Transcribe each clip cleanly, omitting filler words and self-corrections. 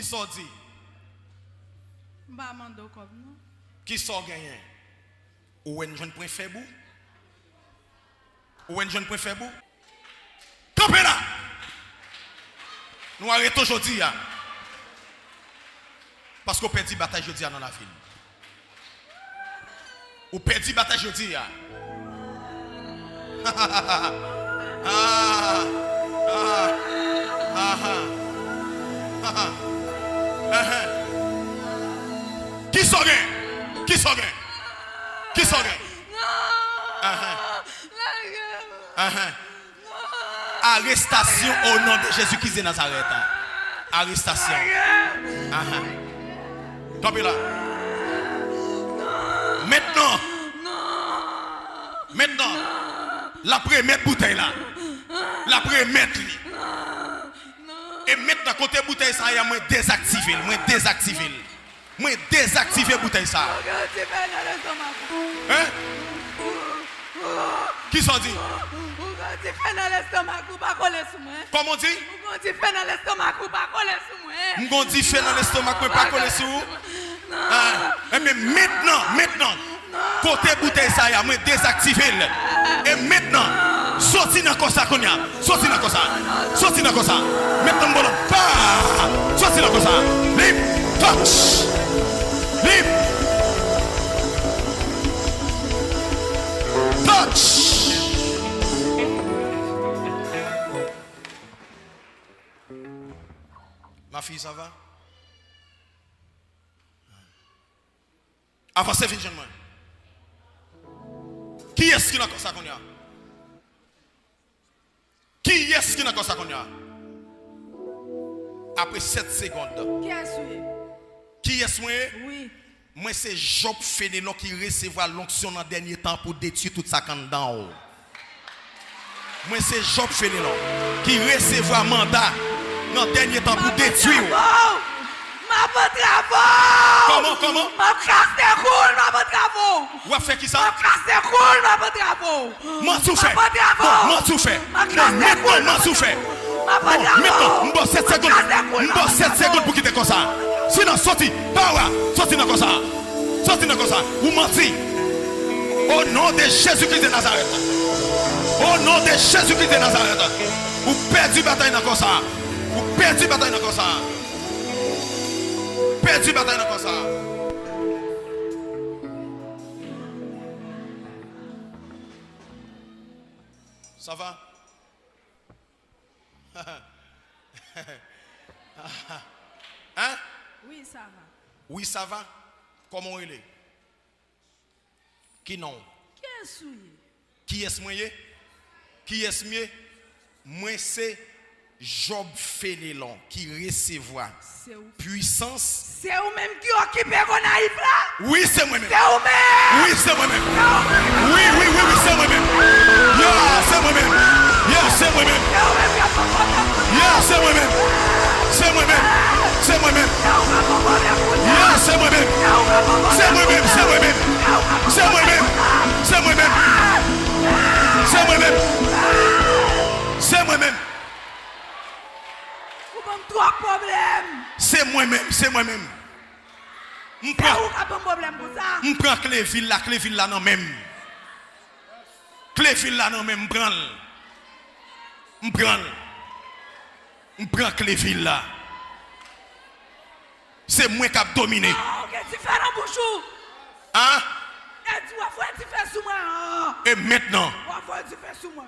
sont dit? Qui sont gagnés? Ou est-ce jeune point faible? Ou est-ce jeune point faible? Campez là! Nous arrêtons aujourd'hui. Parce qu'on perd la bataille aujourd'hui dans la ville. Ou perd la bataille aujourd'hui. Qui sont gagnés? Qui sont gagnés? Qui sont gagnés? Arrestation au nom de Jésus-Christ de Nazareth. Arrestation. Tombez là. Maintenant, la première bouteille là. La première li. Et maintenant, côté bouteille ça, il y a moins désactivé. Moi désactiver bouteille ça. Hein? Qui sont dit? Comment on dit? On dit fait dans l'estomac pour pas coller sur. Mais maintenant, côté bouteille ça y a moi désactiver. Et maintenant, sorti dans comme ça qu'on y a. Sorti dans comme ça. Maintenant bon pas. Sorti dans comme ça. Libre, touch. Libre. Touch. Ma fille, ça va? Avancez, vite, jeune. Qui est-ce qui n'a pas ça qu'on y a? Qui est-ce qui n'a pas ça qu'on y a? Après 7 secondes. Qui est-ce? Qui est-ce? Oui. Moi, c'est Job Fénélon qui recevra l'onction dans le dernier temps pour détruire toute sa canne d'en haut. Moi, c'est Job Fénélon qui recevra mandat dans le dernier temps pour détruire. Ma bonne travaux! Comment? Ma casse cool, ma bonne travaux! Ou a fait qui ça? Ma casse cool, ma bonne travaux! M'en souffert! M'en souffert! M'en souffert! Maintenant, m'en 7 secondes! M'en 7 secondes pour quitter comme ça! Sinon, sorti! Sorti dans comme ça! Sorti dans comme ça! Ou menti! Au nom de Jésus-Christ de Nazareth! Au nom de Jésus-Christ de Nazareth! Ou perdu bataille dans comme ça! Ou perdu bataille dans comme ça! Perdu bataille dans comme ça. Ça va? Hein? Oui, ça va. Oui, ça va? Comment il est? Qui non? Qui est-ce? Qui est-ce moi? Qui est-ce mieux? Moi, c'est Job Fénélon qui recevra puissance. C'est vous-même qui occupez qu'on arrive là? Oui, c'est moi-même. C'est vous-même. Oui, c'est moi-même. Oui, c'est moi-même. C'est moi-même. C'est moi-même. C'est moi-même. C'est moi-même. C'est moi-même. C'est moi-même. C'est moi-même. C'est moi-même. C'est moi-même. C'est moi-même. C'est moi-même. C'est moi-même. Trois problèmes. C'est moi-même, c'est moi-même. Je prends Cléville là non même. Cléville là non même, je prends Cléville là. C'est moi qui a dominé. Qu'est-ce que tu fais dans bouchou? Hein? Et maintenant,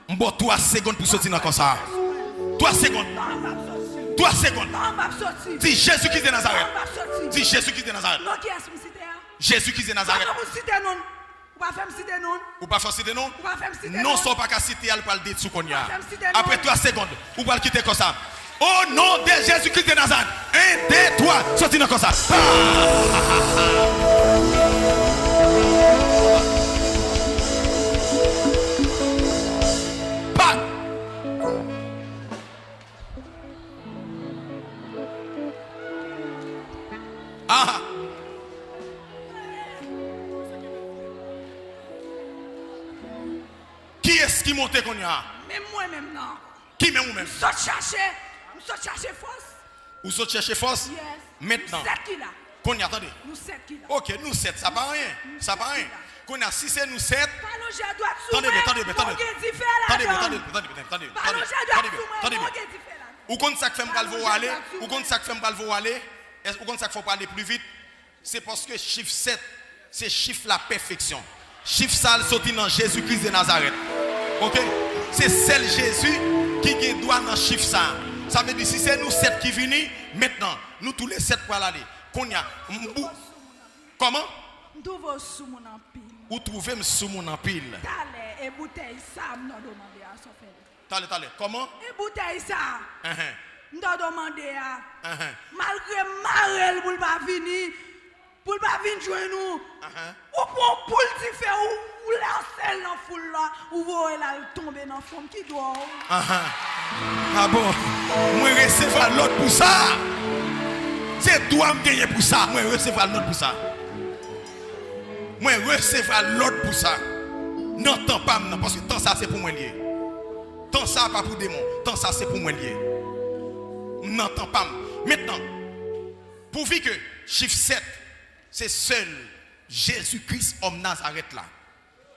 je vais 3 secondes pour sortir dans comme ça. 3 secondes. 3 secondes. Dis Jésus-Christ de Nazareth. Dis Jésus-Christ de Nazareth. Jésus-Christ de Nazareth. Ou pas faire citer non? Non, sans pas qu'à citer, elle parle de tout qu'on y a. Après 3 secondes, ou pas le quitter comme ça. Au nom de Jésus-Christ de Nazareth. 1, 2, 3. Sorti dans comme ça. Qui est-ce qui monte qu'on y a? Même moi-même non. Qui même ou même? Je chercher force. Ou saute chercher force? Yes. Maintenant. Nous 7 qui là. Qu'on y attendez. Nous 7 qui là. Ok, nous 7, ça pas rien. Ça pas rien. Qu'on a 6 et nous 7. Pas nous j'ai droit de Attendez, attendez, ou quand ça fait me aller, ou quand ça fait me aller, ou quand ça fait pas aller plus vite, c'est parce que chiffre 7, c'est chiffre la perfection. Chiffre ça sorti dans Jésus-Christ de Nazareth. OK? C'est seul Jésus qui a droit dans chiffre ça. Ça veut dire si c'est nous 7 qui venons, maintenant, nous tous les 7 pour aller. Qu'on y a comment? Nous sous mon empile. Ou trouver sous mon empile. T'allez et bouteille ça m'ont demandé à son frère. T'allez. Comment? Et bouteille ça. M'ont demandé à malgré Marel pour pas venir joindre nous. Ou pour poule qui fait ou lancer dans foule là ou voyer là tomber dans forme qui doit. Ah bon. Moi recevoir l'autre pour ça. C'est toi me gagner pour ça. Moi recevoir l'autre pour ça. Moi recevoir l'autre pour ça. N'entends pas maintenant parce que tant ça c'est pour moi lié. Tant ça pas pour démon. Tant ça c'est pour moi lié. N'entends pas. Maintenant, pourvu que chiffre 7, c'est seul Jésus-Christ homme Nazareth là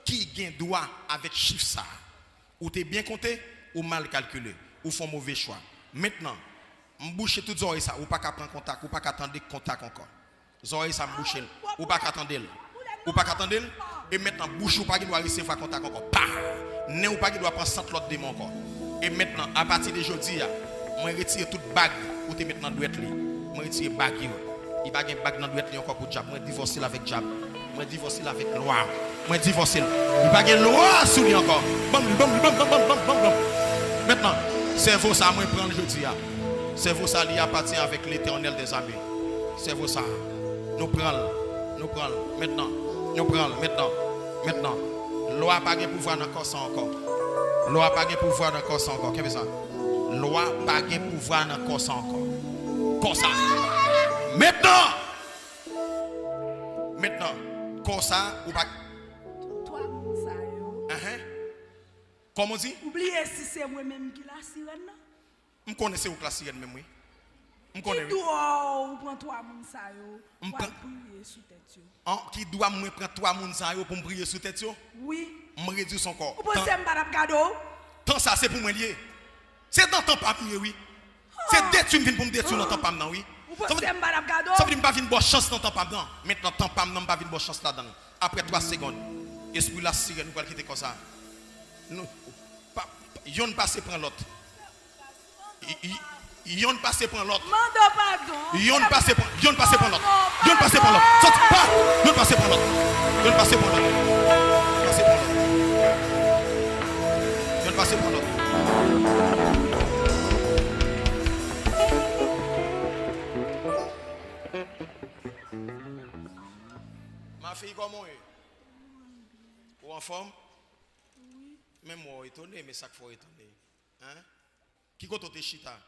qui gagne droit avec chiffre ça. Ou t'es bien compté ou mal calculé ou font mauvais choix. Maintenant, m'boucher toutes oreilles ça ou pas qu'à prendre contact ou pas qu'à attendre contact encore. Oreilles ça m'boucher ou pas qu'à attendre. Ou pas qu'attendre et maintenant bouche ou pas qui doit recevoir contact encore pas né ou pas qui doit prendre centre l'autre démon encore et maintenant à partir de aujourd'hui moi retire toute bague ou te mettre dans douette li moi retire bague il pas gain bague dans douette li encore pour diable moi divorcer avec diable moi divorcer avec loi moi divorcer il pas gain loi sous lui encore bam maintenant cerveau ça moi prendre aujourd'hui cerveau ça li appartient avec l'Éternel des armées cerveau ça nous prend maintenant. Nous prenons maintenant. Loi pas de pouvoir dans le corps encore. Loi pas de pouvoir dans le corps encore. Qu'est-ce que ça? Loi pas de pouvoir dans le corps encore. Comme ça. Maintenant. Comme ça ou pas. Toi ça yo. Comment on dit? Oubliez si c'est moi-même qui la sirène. Je connais où la sirène même oui. Qui doit prendre toi moun sa yo pour prier sous tête yo. Qui doit me prendre toi moun sa yo pour me prier sous tête yo? Oui. Me réduire son corps. Vous pensez m'badap gado? Tant ça c'est pour moi lié. C'est dans ton pas oui. C'est détruire vinn pour me détruire dans ton pas oui. Vous pensez m'badap gado? Ça veut dire pas vinn bonne chance dans ton pas non. Maintenant ton pas non pas vinn bonne chance là-dedans. Après 3 secondes, esprit la sirène nous va quitter comme ça. Nous yon passer prendre l'autre. Yon passe pour l'autre. Mando pardon. Yon passe pour l'autre. Yon passe pour l'autre. Saute pas. Yon passe pour l'autre. Yon passe pour l'autre. Yon passe pour l'autre. Ma fille comment est? Ou en forme? Oui. Même moi étonné mais ça faut étonner. Hein? Qui côté chita?